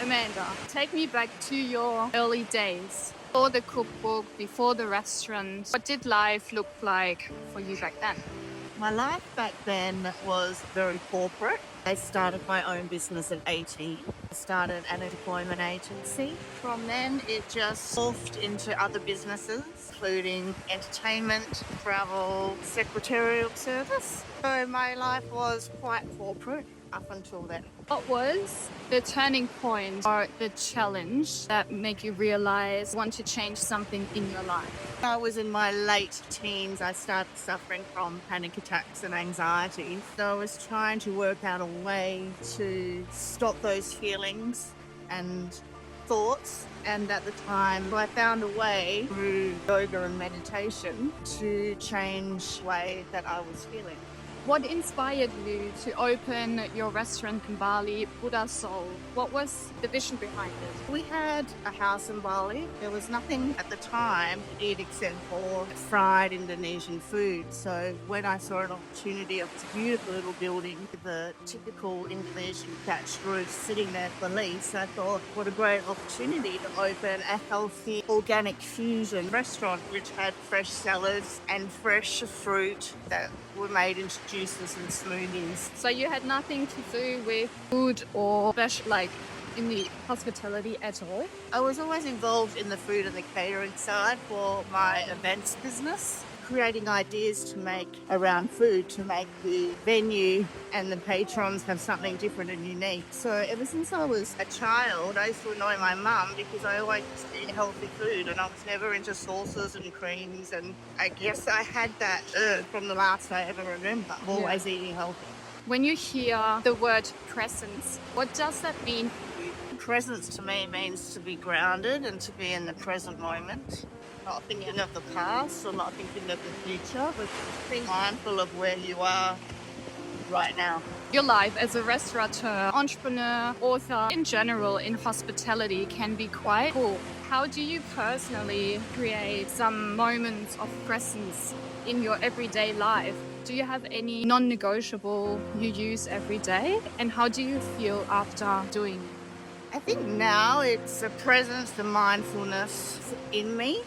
Amanda, take me back to your early days. Before the cookbook, before the restaurant, what did life look like for you back then? My life back then was very corporate. I started my own business at 18. I started at a deployment agency. From then, it just morphed into other businesses, including entertainment, travel, secretarial service. So my life was quite corporate up until then. What was the turning point or the challenge that made you realize you want to change something in your life? I was in my late teens. I started suffering from panic attacks and anxiety. So I was trying to work out a way to stop those feelings and thoughts. And at the time, I found a way through yoga and meditation to change the way that I was feeling. What inspired you to open your restaurant in Bali, Buddha Soul? What was the vision behind it? We had a house in Bali. There was nothing at the time to eat except for fried Indonesian food. So when I saw an opportunity of this beautiful little building with a typical Indonesian thatched roof sitting there for lease, I thought, what a great opportunity to open a healthy organic fusion restaurant which had fresh salads and fresh fruit that were made into juices and smoothies. So you had nothing to do with food or special, like in the hospitality at all? I was always involved in the food and the catering side for my events business, creating ideas to make around food to make the venue and the patrons have something different and unique. So ever since I was a child, I used to annoy my mum because I always used to eat healthy food and I was never into sauces and creams, and I guess I had that urge from the last I ever remember, always eating healthy. When you hear the word presence, what does that mean? Presence to me means to be grounded and to be in the present moment. Not thinking of the past or not thinking of the future, but being mindful of where you are right now. Your life as a restaurateur, entrepreneur, author, in general in hospitality can be quite cool. How do you personally create some moments of presence in your everyday life? Do you have any non-negotiable you use every day? And how do you feel after doing it? I think now it's the presence, the mindfulness in me.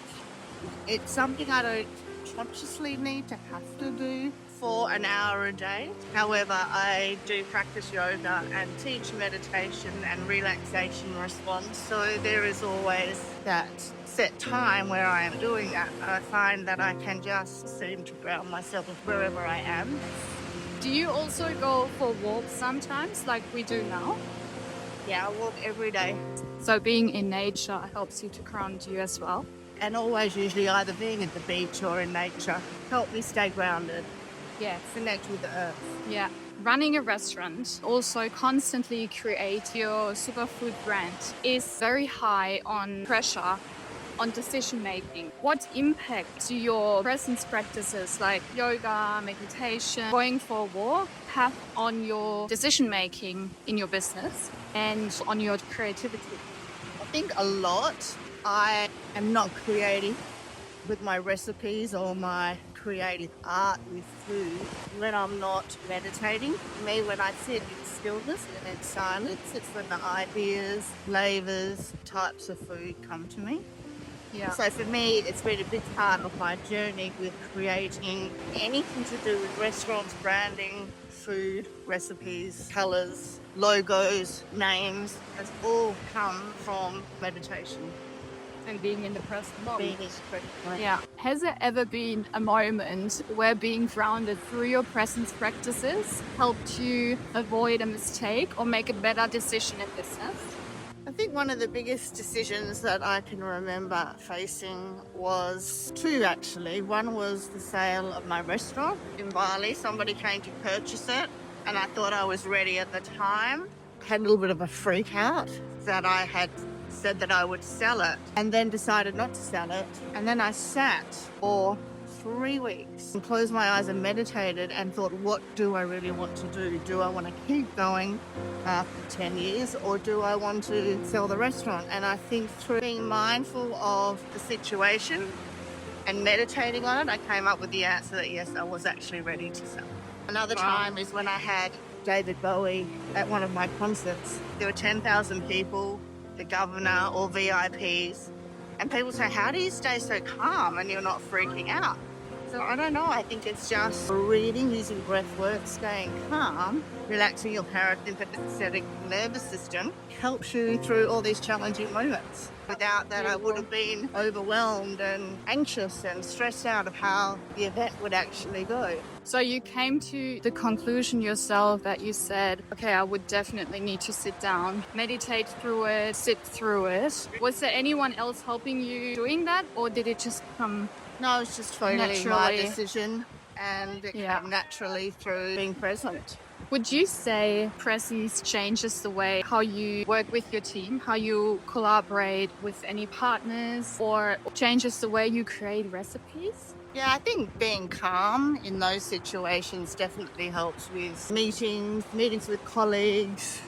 It's something I don't consciously need to have to do for an hour a day. However, I do practice yoga and teach meditation and relaxation response. So there is always that set time where I am doing that. I find that I can just seem to ground myself wherever I am. Do you also go for walks sometimes, like we do now? Yeah, I walk every day. So being in nature helps you to ground you as well? And always usually either being at the beach or in nature help me stay grounded. Yes. Connect with the earth. Yeah. Running a restaurant, also constantly create your superfood brand, is very high on pressure on decision making. What impact do your presence practices like yoga, meditation, going for a walk have on your decision making in your business and on your creativity? I think a lot. I am not creative with my recipes or my creative art with food when I'm not meditating. For me, when I sit in stillness and in silence, it's when the ideas, flavors, types of food come to me. Yeah. So for me, it's been a big part of my journey with creating anything to do with restaurants, branding, food, recipes, colours, logos, names. Has all come from meditation. And being in the present moment. Yeah. Has there ever been a moment where being grounded through your presence practices helped you avoid a mistake or make a better decision in business? I think one of the biggest decisions that I can remember facing was two, actually. One was the sale of my restaurant in Bali. Somebody came to purchase it and I thought I was ready at the time. Had a little bit of a freak out that I had said that I would sell it and then decided not to sell it. And then I sat for 3 weeks and closed my eyes and meditated and thought, what do I really want to do? Do I want to keep going after 10 years or do I want to sell the restaurant? And I think through being mindful of the situation and meditating on it, I came up with the answer that yes, I was actually ready to sell. Another time is when I had David Bowie at one of my concerts. There were 10,000 people the governor or VIPs. And people say, how do you stay so calm and you're not freaking out? So I don't know, I think it's just breathing, using breath work, staying calm, relaxing your parasympathetic nervous system helps you through all these challenging moments. Without that, I would have been overwhelmed and anxious and stressed out of how the event would actually go. So you came to the conclusion yourself that you said, okay, I would definitely need to sit down, meditate through it, sit through it. Was there anyone else helping you doing that, or did it just come? No, it was just totally my Naturally. decision, and it Yeah. came naturally through being present. Would you say presence changes the way how you work with your team, how you collaborate with any partners, or changes the way you create recipes? Yeah, I think being calm in those situations definitely helps with meetings with colleagues,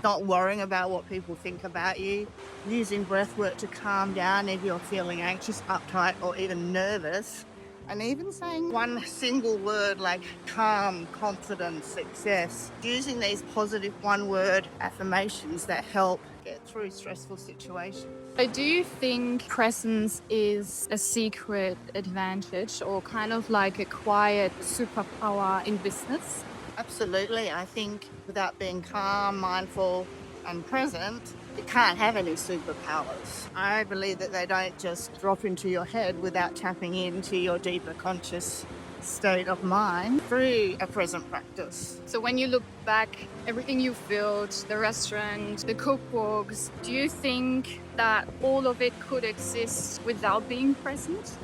not worrying about what people think about you, using breath work to calm down if you're feeling anxious, uptight, or even nervous. And even saying one single word like calm, confident, success, using these positive one-word affirmations that help get through stressful situations. So do you think presence is a secret advantage or kind of like a quiet superpower in business? Absolutely. I think without being calm, mindful, and present, you can't have any superpowers. I believe that they don't just drop into your head without tapping into your deeper conscious state of mind through a present practice. So when you look back, everything you've built, the restaurant, the cookbooks, do you think that all of it could exist without being present?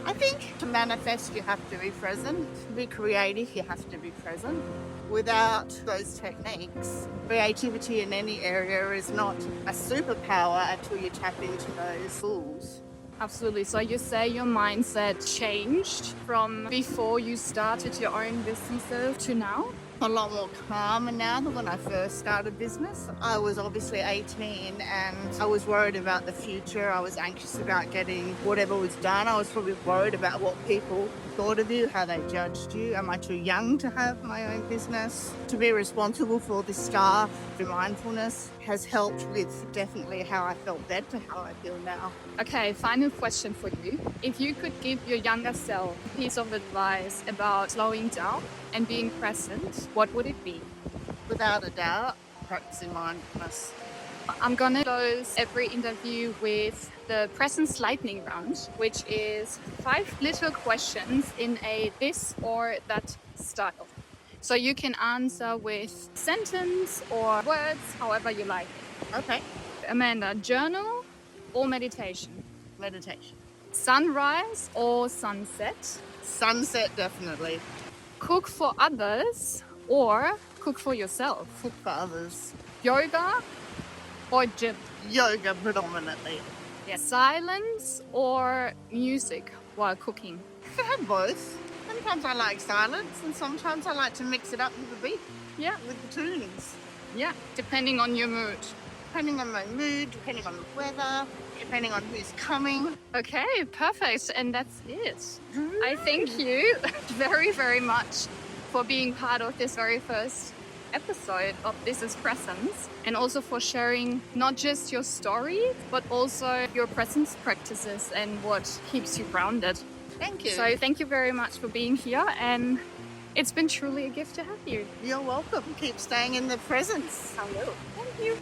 I think to manifest, you have to be present. To be creative, you have to be present. Without those techniques, creativity in any area is not a superpower until you tap into those tools. Absolutely. So you say your mindset changed from before you started your own businesses to now? A lot more calmer now than when I first started business. I was obviously 18 and I was worried about the future. I was anxious about getting whatever was done. I was probably worried about what people thought of you, how they judged you. Am I too young to have my own business? To be responsible for the staff, through mindfulness, has helped with definitely how I felt then to how I feel now. Okay, final question for you. If you could give your younger self a piece of advice about slowing down and being present, what would it be? Without a doubt, practicing mindfulness. I'm gonna close every interview with the presence lightning round, which is 5 little questions in a this or that style. So you can answer with sentence or words, however you like. Okay, Amanda, journal or meditation? meditation. Sunrise or sunset? Sunset, definitely. Cook for others or cook for yourself? Cook for others. Yoga or gym? Yoga predominantly. Silence or music while cooking? I have both. Sometimes I like silence and sometimes I like to mix it up with the beat, Yeah, with the tunes. depending on your mood. Depending on my mood, depending on the weather, depending on who's coming. Okay, perfect. And that's it. I thank you very, very much for being part of this very first episode of This is Presence, and also for sharing not just your story, but also your presence practices and what keeps you grounded. Thank you. So thank you very much for being here, and it's been truly a gift to have you. You're welcome. Keep staying in the presence. Hello. Thank you.